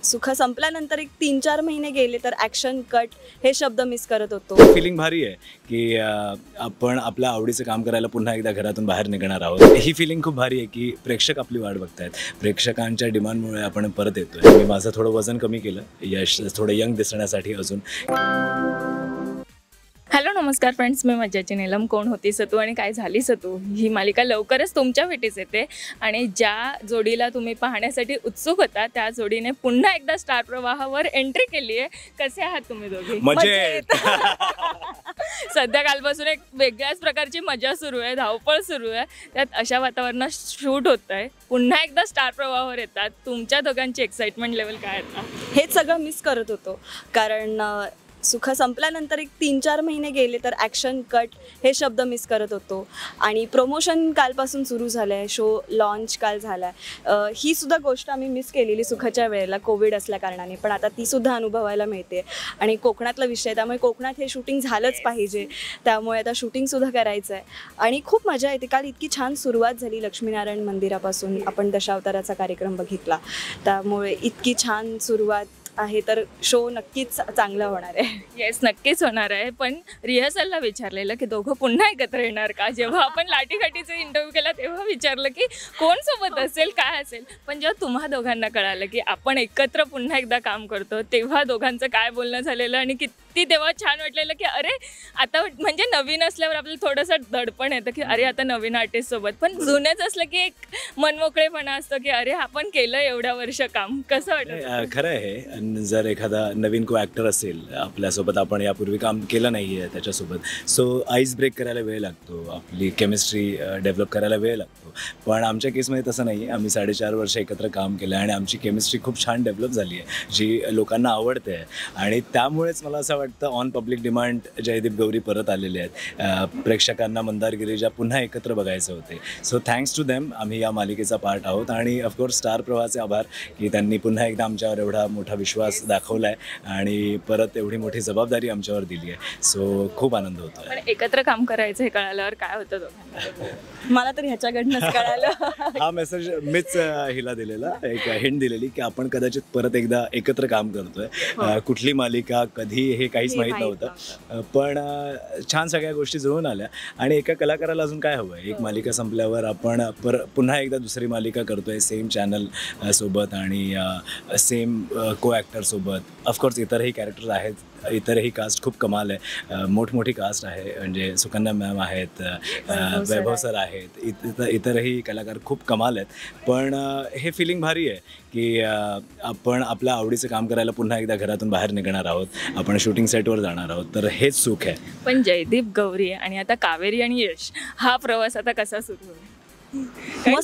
सुख संपल्यानंतर एक 3-4 महिने गेले तर ॲक्शन कट हे शब्द मिस करत होतो. फिलिंग भारी आहे की आपण आपल्या आवडीचं काम करायला पुन्हा एकदा घरातून बाहेर निघणार आहोत. ही फिलिंग खूप भारी आहे की प्रेक्षक आपली वाट बघतायत. प्रेक्षकांच्या डिमांडमुळे आपण परत येतोय. मी माझं थोडं वजन कमी केलं, यश थोडं यंग दिसण्यासाठी अजून. हॅलो नमस्कार फ्रेंड्स, मी मज्जाची नीलम. कोण होतीस तू आणि काय झालीस तू ही मालिका लवकरच तुमच्या भेटीस येते आणि ज्या जोडीला तुम्ही पाहण्यासाठी उत्सुक होता त्या जोडीने पुन्हा एकदा स्टार प्रवाहावर एंट्री केली आहे. कसे आहात तुम्ही दोघे? मजेत. सध्या कालपासून एक वेगळ्याच प्रकारची मजा सुरू आहे, धावपळ सुरू आहे. त्यात अशा वातावरणात शूट होत आहे, पुन्हा एकदा स्टार प्रवाहावर येतात. तुमच्या दोघांची एक्साइटमेंट लेवल काय आता? हेच सगळं मिस करत होतो कारण सुख संपल्यानंतर एक 3-4 महिने गेले तर ॲक्शन कट हे शब्द मिस करत होतो. आणि प्रमोशन कालपासून सुरू झालं आहे, शो लॉन्च काल झाला आहे. ही सुद्धा गोष्ट आम्ही मिस केलेली सुखाच्या वेळेला कोविड असल्या कारणाने, पण आता तीसुद्धा अनुभवायला मिळते. आणि कोकणातला विषय, त्यामुळे कोकणात हे शूटिंग झालंच पाहिजे, त्यामुळे आता शूटिंगसुद्धा करायचं आहे. आणि खूप मजा येते. काल इतकी छान सुरुवात झाली लक्ष्मीनारायण मंदिरापासून, आपण दशावताराचा कार्यक्रम बघितला, त्यामुळे इतकी छान सुरुवात आहे. तर शो नक्कीच चांगला होणार आहे. येस, नक्कीच होणार आहे. पण रिहर्सलला विचारलेलं की दोघं पुन्हा एकत्र येणार का? जेव्हा आपण लाठीकाठीचा इंटरव्ह्यू केला तेव्हा विचारलं की कोण सोबत असेल, काय असेल. पण जेव्हा तुम्हा दोघांना कळालं की आपण एकत्र पुन्हा एकदा काम करतो, तेव्हा दोघांचं काय बोलणं झालेलं आणि किती तेव्हा छान वाटलेलं की अरे आता म्हणजे नवीन असल्यावर आपल्याला थोडंसं दडपण येतं की अरे आता नवीन आर्टिस्ट सोबत. पण जुनेच असलं की एक मनमोकळेपणा असतं की अरे आपण केलं एवढ्या वर्ष काम. कसं वाटतं? खरं आहे. जर एखादा नवीन को ॲक्टर असेल आपल्यासोबत, आपण यापूर्वी काम केलं नाही आहे त्याच्यासोबत, सो आईस ब्रेक करायला वेळ लागतो, आपली केमिस्ट्री डेव्हलप करायला वेळ लागतो. पण आमच्या केसमध्ये तसं नाही आहे. आम्ही 4.5 वर्ष एकत्र काम केलं आणि आमची केमिस्ट्री खूप छान डेव्हलप झाली आहे, जी लोकांना आवडते आहे. आणि त्यामुळेच मला असं वाटतं on public demand Jaydeep Gauri परत आलेले आहेत. प्रेक्षकांना मंदार गिरिजा पुन्हा एकत्र बघायचे होते. सो थँक्स टू देम आम्ही या मालिकेचा पार्ट आहोत. आणि ऑफकोर्स स्टार प्रवाहाचे आभार की त्यांनी पुन्हा एकदा आमच्यावर एवढा मोठा विश्वास दाखवला आहे आणि परत एवढी मोठी जबाबदारी आमच्यावर दिली आहे. सो खूप आनंद होतो. पण एकत्र काम करायचं हे कळाल्यावर काय होतं दोघांना? मला तर ह्याच्याकडनंच कळालं. हा मेसेज मीच हिला दिलेला, एक हिंट दिलेली की आपण कदाचित परत एकदा एकत्र काम करतोय. कुठली मालिका, कधी, हे काहीच माहीत नव्हतं. पण छान सगळ्या गोष्टी जुळून आल्या. आणि एका कलाकाराला अजून काय हवं आहे? एक मालिका संपल्यावर आपण पुन्हा एकदा दुसरी मालिका करतोय सेम चॅनल सोबत आणि सेम को ॲक्टर सोबत. ऑफकोर्स इतरही कॅरेक्टर्स आहेत, इतरही कास्ट खूप कमाल आहे. मोठमोठी कास्ट आहे, म्हणजे सुकन्या मॅम आहेत, वैभव सर आहेत, इतरही कलाकार खूप कमाल आहेत. पण हे फिलिंग भारी आहे की आपण आपल्या आवडीचं काम करायला पुन्हा एकदा घरातून बाहेर निघणार आहोत, आपण शूटिंग सेटवर जाणार आहोत. तर हेच सुख आहे. पण जयदीप गौरी आणि आता कावेरी आणि यश हा प्रवास आता कसा सुरू होईल?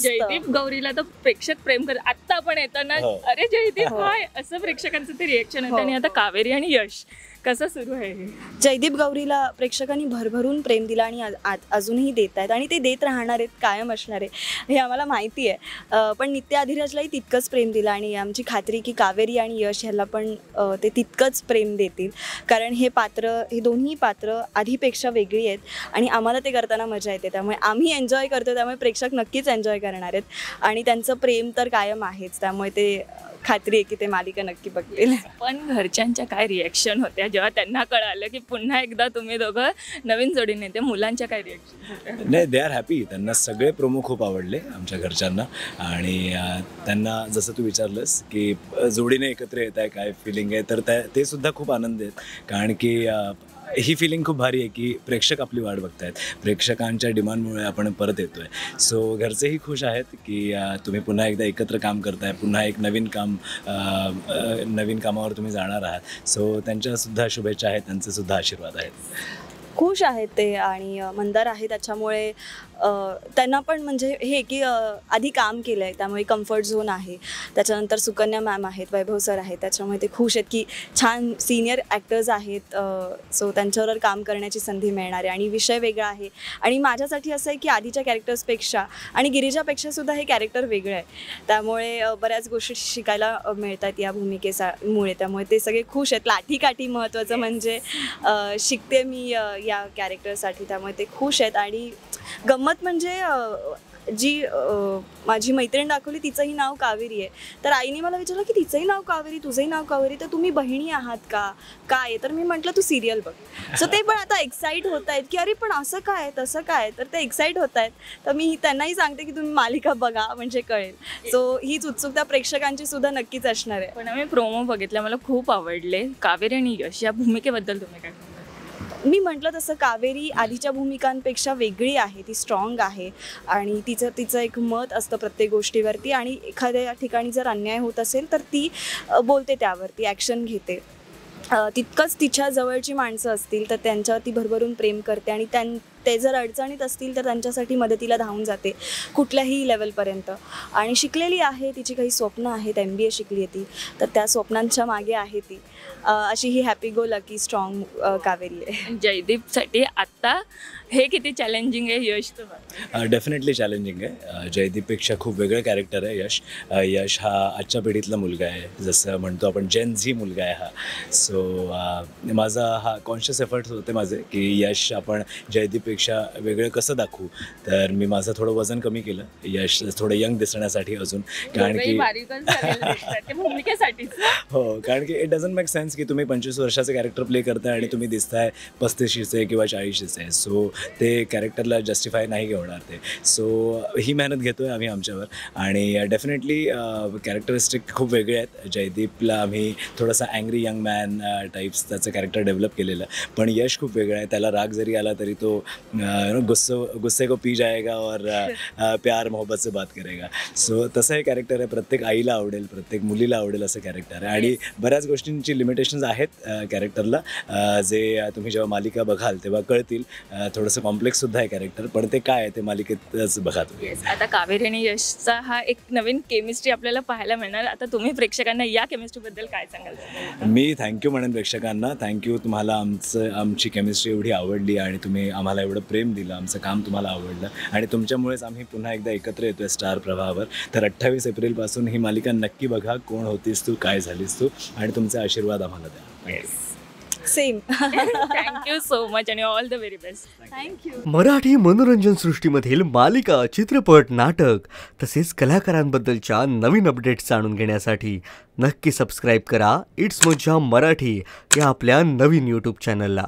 जयदीप गौरीला तर प्रेक्षक प्रेम करत. आत्ता आपण येताना अरे जयदीप काय असं प्रेक्षकांचं ते रिएक्शन होतं. आणि आता कावेरी आणि यश कसं सुरू आहे? जयदीप गौरीला प्रेक्षकांनी भरभरून प्रेम दिलं आणि अजूनही देत आहेत आणि ते देत राहणार आहेत, कायम असणार आहे, हे आम्हाला माहिती आहे. पण नित्या अधिराजलाही तितकंच प्रेम दिलं आणि आमची खात्री की कावेरी आणि यश ह्याला पण ते तितकंच प्रेम देतील. कारण हे दोन्ही पात्र आधीपेक्षा वेगळी आहेत आणि आम्हाला ते करताना मजा येते. त्यामुळे आम्ही एन्जॉय करतो, त्यामुळे प्रेक्षक नक्कीच एन्जॉय करणार आहेत आणि त्यांचं प्रेम तर कायम आहेच. त्यामुळे ते खात्री आहे की ते मालिका नक्की बघतील. पण घरच्यांच्या काय रिॲक्शन होत्या जेव्हा त्यांना कळालं की पुन्हा एकदा तुम्ही दोघं नवीन जोडीने? ते मुलांच्या काय रिॲक्शन होत्या? नाही, दे आर हॅपी. त्यांना सगळे प्रोमो खूप आवडले आमच्या घरच्यांना. आणि त्यांना जसं तू विचारलंस की जोडीने एकत्र येत आहे, काय फिलिंग आहे, तर ते सुद्धा खूप आनंद आहेत. कारण की ही फिलिंग खूप भारी आहे की प्रेक्षक आपली वाट बघतायत, प्रेक्षकांच्या डिमांडमुळे आपण परत येतोय. सो घरचेही खुश आहेत की तुम्ही पुन्हा एकदा एकत्र काम करताय, पुन्हा एक नवीन कामावर तुम्ही जाणार आहात. सो त्यांच्यासुद्धा शुभेच्छा आहेत, त्यांचेसुद्धा आशीर्वाद आहेत. खुश आहेत ते आणि मंदार आहे, त्याच्यामुळे त्यांना पण म्हणजे हे की आधी काम केलं आहे त्यामुळे कम्फर्ट झोन आहे. त्याच्यानंतर सुकन्या मॅम आहेत, वैभव सर आहेत, त्याच्यामुळे ते खुश आहेत की छान सिनियर ॲक्टर्स आहेत. सो त्यांच्यावर काम करण्याची संधी मिळणार आहे आणि विषय वेगळा आहे. आणि माझ्यासाठी असं आहे की आधीच्या कॅरेक्टर्सपेक्षा आणि गिरिजापेक्षासुद्धा हे कॅरेक्टर वेगळं आहे, त्यामुळे बऱ्याच गोष्टी शिकायला मिळतात या भूमिकेमुळे. त्यामुळे ते सगळे खुश आहेत. लाठीकाठी महत्त्वाचं म्हणजे शिकते मी या कॅरेक्टरसाठी, त्यामुळे ते खुश आहेत. आणि गंमत म्हणजे जी माझी मैत्रीण दाखवली तिचंही नाव कावेरी आहे. तर आईने मला विचारलं की तिचंही नाव कावेरी, तुझंही नाव कावेरी, तर तुम्ही बहिणी आहात का, काय? तर मी म्हटलं तू सिरियल बघ. सो ते पण आता एक्साईट होत आहेत की अरे पण असं काय, तसं काय, तर ते एक्साईट होत आहेत. तर मी त्यांनाही सांगते की तुम्ही मालिका बघा म्हणजे कळेल. सो हीच उत्सुकता प्रेक्षकांची सुद्धा नक्कीच असणार आहे. पण आम्ही प्रोमो बघितला, मला खूप आवडले. कावेरी आणि यश या भूमिकेबद्दल तुम्ही काय सांगाल? मी म्हटलं तसं कावेरी आधीच्या भूमिकांपेक्षा वेगळी आहे, ती स्ट्रॉंग आहे आणि तिचं एक मत असतं प्रत्येक गोष्टीवरती आणि एखाद्या ठिकाणी जर अन्याय होत असेल तर ती बोलते त्यावरती, ॲक्शन घेते. तितकंच तिच्या जवळची माणसं असतील तर त्यांच्यावरती भरभरून प्रेम करते आणि ते जर अडचणीत असतील तर त्यांच्यासाठी मदतीला धावून जाते कुठल्याही लेवलपर्यंत. आणि शिकलेली आहे, तिची काही स्वप्न आहेत, MBA शिकली आहे ती, तर त्या स्वप्नांच्या मागे आहे ती. अशी ही happy go lucky strong Kaveri आहे. जयदीपसाठी आत्ता हे किती चॅलेंजिंग आहे यश तुम्हाला? डेफिनेटली चॅलेंजिंग आहे. जयदीपपेक्षा खूप वेगळं कॅरेक्टर आहे यश. यश हा आजच्या पिढीतला मुलगा आहे, जसं म्हणतो आपण जेन झी मुलगा आहे हा. सो माझा हा कॉन्शियस एफर्ट्स होते माझे की यश आपण जयदीपपेक्षा वेगळं कसं दाखवू. तर मी माझं थोडं वजन कमी केलं, यश थोडं यंग दिसण्यासाठी अजून, कारण की भूमिकेसाठी. हो, कारण की इट डझंट मेक सेन्स की तुम्ही 25 वर्षाचं कॅरेक्टर प्ले करताय आणि तुम्ही दिसताय 35चे किंवा 40चे. सो ते कॅरेक्टरला जस्टिफाय नाही होणार ते. सो ही मेहनत घेतो आहे आम्ही आमच्यावर आणि डेफिनेटली कॅरेक्टरिस्टिक खूप वेगळे आहेत. जयदीपला आम्ही थोडासा अँग्री यंग मॅन टाईप्स त्याचं कॅरेक्टर डेव्हलप केलेलं, पण यश खूप वेगळा आहे. त्याला राग जरी आला तरी तो गुस्से को पी जाएगा और प्यार मोहब्बत से बात करेगा. सो तसं हे कॅरेक्टर आहे. प्रत्येक आईला आवडेल, प्रत्येक मुलीला आवडेल असं कॅरेक्टर आहे आणि बऱ्याच गोष्टींची लिमिटेशन्स आहेत कॅरेक्टरला, जे तुम्ही जेव्हा मालिका बघाल तेव्हा कळतील. थोडंसं कॉम्प्लेक्ससुद्धा आहे कॅरेक्टर, पण ते काय आहे ते मालिकेतच बघा तुम्ही. आता कावेरी आणि यशचा हा एक नवीन केमिस्ट्री आपल्याला पाहायला मिळणार. आता तुम्ही प्रेक्षकांना या केमिस्ट्रीबद्दल काय सांगाल? मी थँक्यू म्हणेन प्रेक्षकांना. थँक्यू, तुम्हाला आमची केमिस्ट्री एवढी आवडली आणि तुम्ही आम्हाला एवढं प्रेम दिलं, आमचं काम तुम्हाला आवडलं आणि तुमच्यामुळेच आम्ही पुन्हा एकदा एकत्र येतो आहे स्टार प्रवाहावर. तर 28 एप्रिलपासून ही मालिका नक्की बघा. कोण होतीस तू, काय झालीस तू, आणि तुमचे आशीर्वाद आम्हाला द्या. सेम. थँक्यू सो मच आणि all the very best. Thank you. Marathi मनोरंजन सृष्टीमधील मालिका, चित्रपट, नाटक तसेच कलाकारांबद्दलच्या नवीन अपडेट्स जाणून घेण्यासाठी नक्की सबस्क्राईब करा इट्स मज्जा मराठी या आपल्या नवीन YouTube चॅनलला.